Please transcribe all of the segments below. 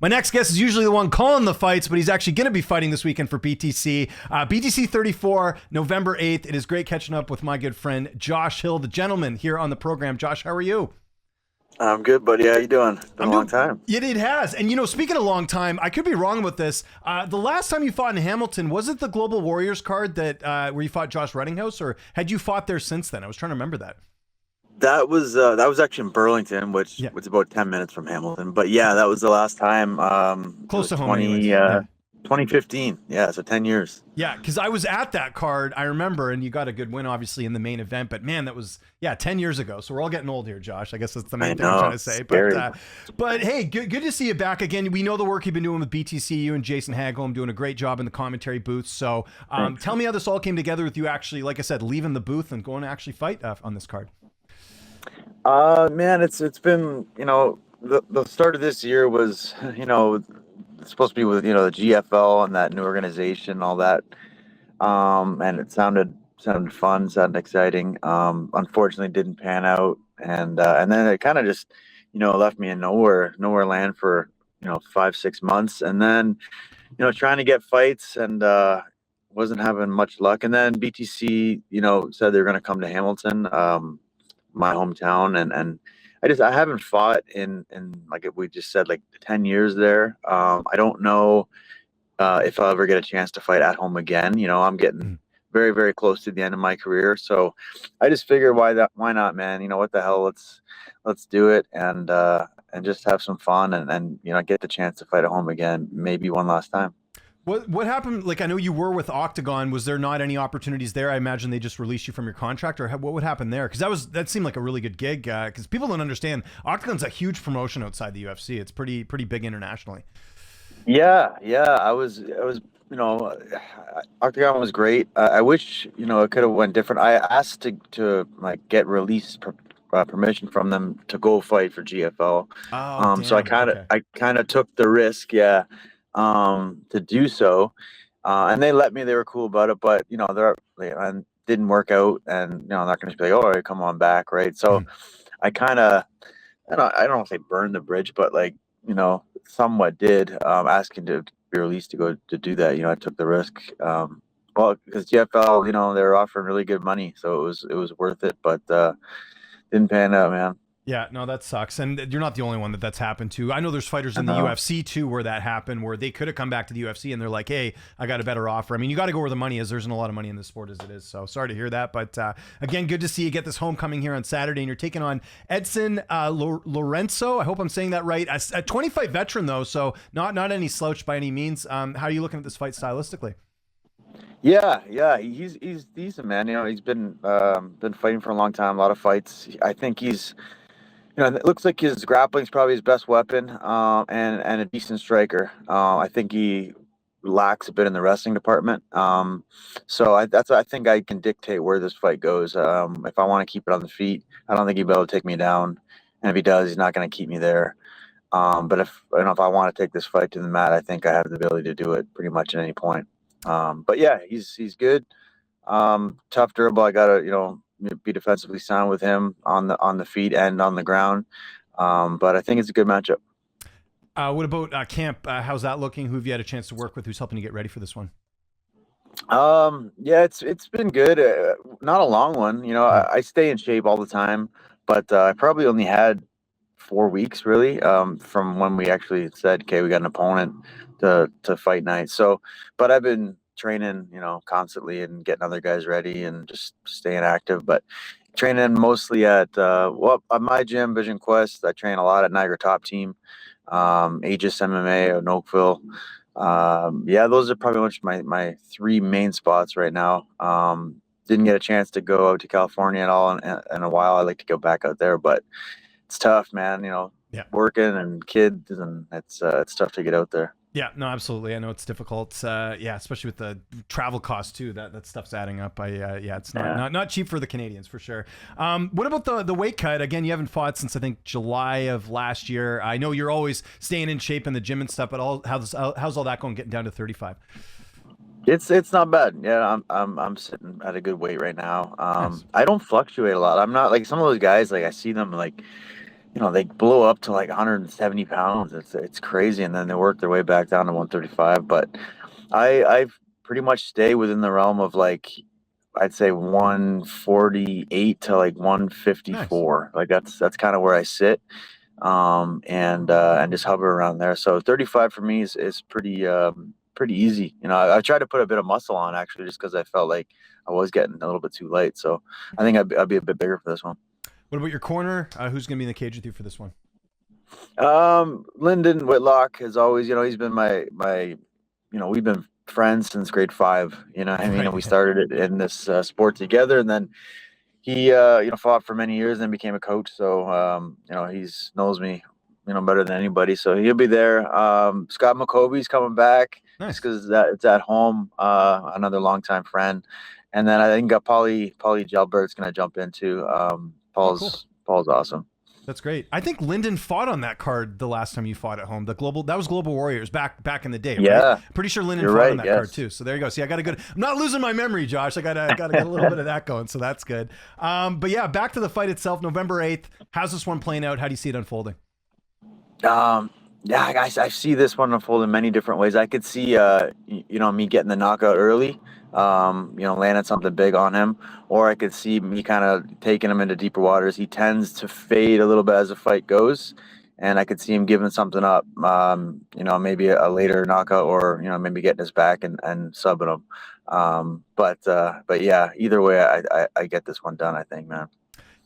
My next guest is usually the one calling the fights, but he's actually going to be fighting this weekend for BTC. BTC 34, November 8th. It is great catching up with my good friend, Josh Hill, the gentleman here on the program. Josh, how are you? I'm good, buddy. How you doing? It's been a long time. It has. And, you know, speaking of long time, I could be wrong with this. The last time you fought in Hamilton, was it the Global Warriors card that where you fought Josh Reddinghouse, or had you fought there since then? I was trying to remember that. That was actually in Burlington, which was about 10 minutes from Hamilton. But yeah, that was the last time. Close to home, anyways. 2015. Yeah, so 10 years. Yeah, because I was at that card, I remember, and you got a good win, obviously, in the main event. But man, that was 10 years ago. So we're all getting old here, Josh. I guess that's the main thing I'm trying to say. But hey, good to see you back again. We know the work you've been doing with BTC. You and Jason Hagholm doing a great job in the commentary booth. So tell me how this all came together with you actually, like I said, leaving the booth and going to actually fight on this card. Man, it's been, the start of this year was, it's supposed to be with, the GFL and that new organization, all that. And it sounded fun, sounded exciting. Unfortunately didn't pan out. And then it kind of just, left me in nowhere land for, 5-6 months. And then, trying to get fights and, wasn't having much luck. And then BTC, said they were going to come to Hamilton, my hometown, and I haven't fought in like we just said, like 10 years there. I don't know if I'll ever get a chance to fight at home again. I'm getting very, very close to the end of my career, so I just figured why not, man? What the hell? Let's do it and just have some fun and get the chance to fight at home again, maybe one last time. What happened? Like, I know you were with Octagon. Was there not any opportunities there? I imagine they just released you from your contract, or what would happen there? Because that seemed like a really good gig. Because people don't understand, Octagon's a huge promotion outside the UFC. It's pretty big internationally. Yeah. I was Octagon was great. I wish it could have went different. I asked to like get release permission from them to go fight for GFL. So I kind of took the risk. Yeah. To do so, and they let me. They were cool about it, but and didn't work out, and they're not going to be like, "Oh, right, come on back," right? So, I kind of, I don't want to say burn the bridge, but like somewhat did, asking to be released to go to do that. I took the risk, well, because GFL, they were offering really good money, so it was worth it, but didn't pan out, man. Yeah, no, that sucks. And you're not the only one that's happened to. I know there's fighters in the UFC too where that happened, where they could have come back to the UFC and they're like, hey, I got a better offer. I mean, you got to go where the money is. There isn't a lot of money in this sport as it is. So sorry to hear that. But again, good to see you get this homecoming here on Saturday. And you're taking on Edson Lourenco. I hope I'm saying that right. A 25 veteran, though, so not any slouch by any means. How are you looking at this fight stylistically? Yeah, he's decent, man. He's been fighting for a long time, a lot of fights. I think he's it looks like his grappling is probably his best weapon, and a decent striker. I think he lacks a bit in the wrestling department. So I think I can dictate where this fight goes. If I want to keep it on the feet, I don't think he'll be able to take me down, and if he does, he's not going to keep me there. But if I want to take this fight to the mat, I think I have the ability to do it pretty much at any point. But yeah, he's good. Tough, durable. I gotta be defensively sound with him on the feet and on the ground. But I think it's a good matchup. What about camp? How's that looking? Who have you had a chance to work with? Who's helping you get ready for this one? Yeah, it's been good. Not a long one. I stay in shape all the time, but I probably only had 4 weeks really, from when we actually said, okay, we got an opponent to fight night. So, but I've been training, constantly and getting other guys ready and just staying active, but training mostly at my gym, Vision Quest. I train a lot at Niagara Top Team, Aegis MMA in Oakville. Yeah, those are probably much my 3 main spots right now. Didn't get a chance to go out to California at all in a while. I like to go back out there, but it's tough, man. Working and kids, and it's tough to get out there. Yeah, no, absolutely. I know it's difficult. Yeah, especially with the travel costs too. That stuff's adding up. It's not cheap for the Canadians for sure. What about the weight cut? Again, you haven't fought since I think July of last year. I know you're always staying in shape in the gym and stuff, but how's all that going? Getting down to 35? It's not bad. Yeah, I'm sitting at a good weight right now. Nice. I don't fluctuate a lot. I'm not like some of those guys. Like I see them like they blow up to like 170 pounds. It's crazy, and then they work their way back down to 135. But I've pretty much stay within the realm of like I'd say 148 to like Nice. 154. Like that's kind of where I sit, and just hover around there. So 35 for me is pretty easy. I tried to put a bit of muscle on actually, just because I felt like I was getting a little bit too light. So I think I'd be a bit bigger for this one. What about your corner? Who's going to be in the cage with you for this one? Lyndon Whitlock is always, he's been we've been friends since grade 5. I mean, and we Right. started it in this sport together, and then he, fought for many years and then became a coach. So, he's knows me, better than anybody. So he'll be there. Scott McCovey's coming back just Nice. because it's at home. Another longtime friend, and then I think Paulie Gelbert's gonna jump into. Oh, cool. Paul's awesome. That's great. I think Lyndon fought on that card the last time you fought at home. That was Global Warriors back in the day, right? Yeah, Pretty sure Lyndon you're fought on right. that card Yes. too. So there you go. See, I got a good. I'm not losing my memory, Josh. I gotta get a little bit of that going. So that's good. But yeah, back to the fight itself. November 8th. How's this one playing out? How do you see it unfolding? Yeah, I see this one unfold in many different ways. I could see, me getting the knockout early, landing something big on him, or I could see me kind of taking him into deeper waters. He tends to fade a little bit as the fight goes, and I could see him giving something up, maybe a later knockout, or, maybe getting his back and subbing him. But yeah, either way, I get this one done, I think, man.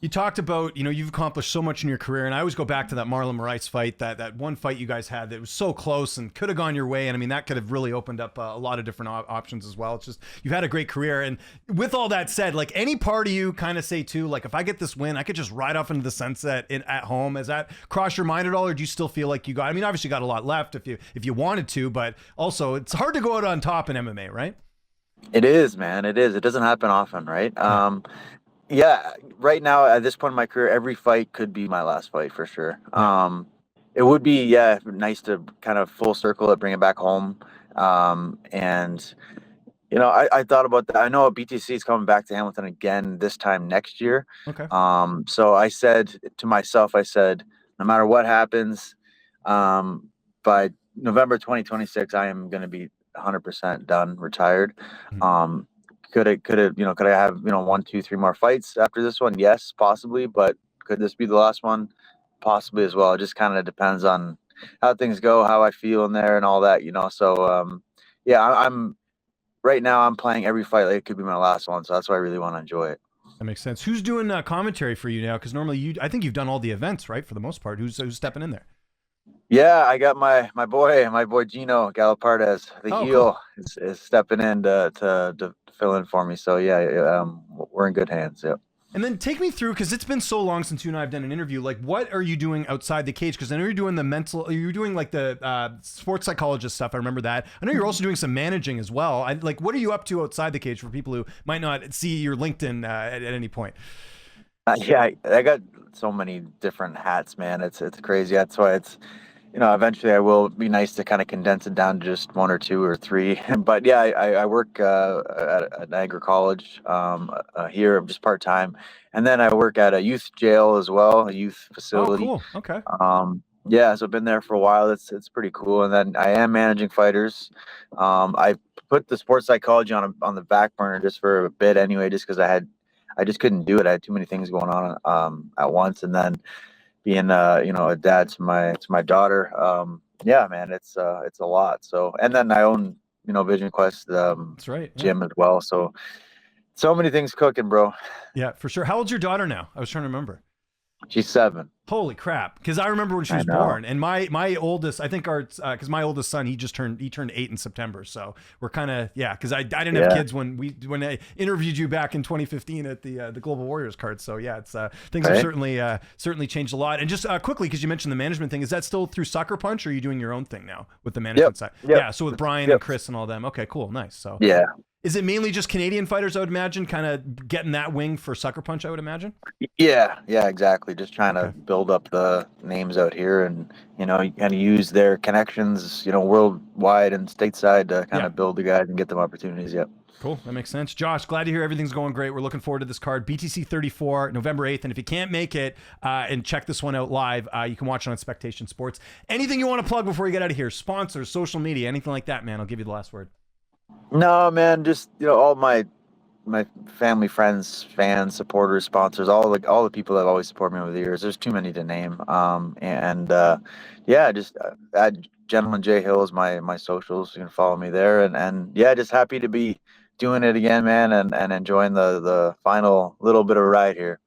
You talked about, you've accomplished so much in your career, and I always go back to that Marlon Moraes fight, that one fight you guys had that was so close and could have gone your way, and I mean that could have really opened up a lot of different options as well. It's just you've had a great career, and with all that said, like any part of you kind of say too, like if I get this win, I could just ride off into the sunset at home. Has that crossed your mind at all, or do you still feel like you got? I mean, obviously you got a lot left if you wanted to, but also it's hard to go out on top in MMA, right? It is, man. It is. It doesn't happen often, right? Yeah. Yeah, right now at this point in my career, every fight could be my last fight for sure. Yeah. It would be, yeah, nice to kind of full circle it, bring it back home. And I thought about that. I know BTC is coming back to Hamilton again this time next year. Okay. So I said to myself, no matter what happens, by November 2026, I am going to be 100% done, retired. Mhm. Could I have, 1, 2, 3 more fights after this one? Yes, possibly. But could this be the last one? Possibly as well. It just kind of depends on how things go, how I feel in there and all that. So, yeah, I'm right now I'm playing every fight like it could be my last one. So that's why I really want to enjoy it. That makes sense. Who's doing commentary for you now? Because normally I think you've done all the events, right? For the most part, who's stepping in there? Yeah, I got my boy Gino Galapardes, the Oh, cool. heel, is stepping in to fill in for me. So yeah, we're in good hands. Yeah. And then take me through, because it's been so long since you and I have done an interview. Like, what are you doing outside the cage? Because I know you're doing you're doing like the sports psychologist stuff. I remember that. I know you're also doing some managing as well. What are you up to outside the cage for people who might not see your LinkedIn at any point? Yeah, I got so many different hats, man. It's crazy. That's why eventually I will be nice to kind of condense it down to just 1 or 2 or 3. But yeah, I work at Niagara College here, just part time, and then I work at a youth jail as well, a youth Oh, facility. cool. Okay. Yeah, so I've been there for a while. It's pretty cool. And then I am managing fighters. I put the sports psychology on the back burner just for a bit anyway, just because I just couldn't do it. I had too many things going on at once, and then being a dad to my daughter. Yeah, man, it's a lot. So, and then I own Vision Quest That's right. Yeah. gym as well. So many things cooking, bro. Yeah, for sure. How old's your daughter now? I was trying to remember. She's 7. Holy crap! Because I remember when she I was know. born, and my oldest, I think because my oldest son, he turned 8 in September, so we're kind of Because I didn't have Yeah. kids when I interviewed you back in 2015 at the Global Warriors card. So yeah, it's things have Right. certainly changed a lot. And just quickly, because you mentioned the management thing, is that still through Sucker Punch, or are you doing your own thing now with the management side? Yep. Yeah. So with Brian Yep. and Chris and all them. Okay, cool, nice. So Yeah. is it mainly just Canadian fighters? I would imagine, kind of getting that wing for Sucker Punch. I would imagine. Yeah, exactly. Just trying to Okay. build up the names out here, and kind of use their connections, worldwide and stateside to kind Yeah. of build the guys and get them opportunities. Yep. Cool. That makes sense. Josh, glad to hear everything's going great. We're looking forward to this card. BTC 34, November 8th. And if you can't make it and check this one out live, you can watch it on Spectation Sports. Anything you want to plug before you get out of here? Sponsors, social media, anything like that, man. I'll give you the last word. No, man, just all my family, friends, fans, supporters, sponsors, all the people that have always supported me over the years. There's too many to name. Yeah, just add Gentleman J Hill is my socials. You can follow me there, and yeah, just happy to be doing it again, man, and enjoying the final little bit of a ride here.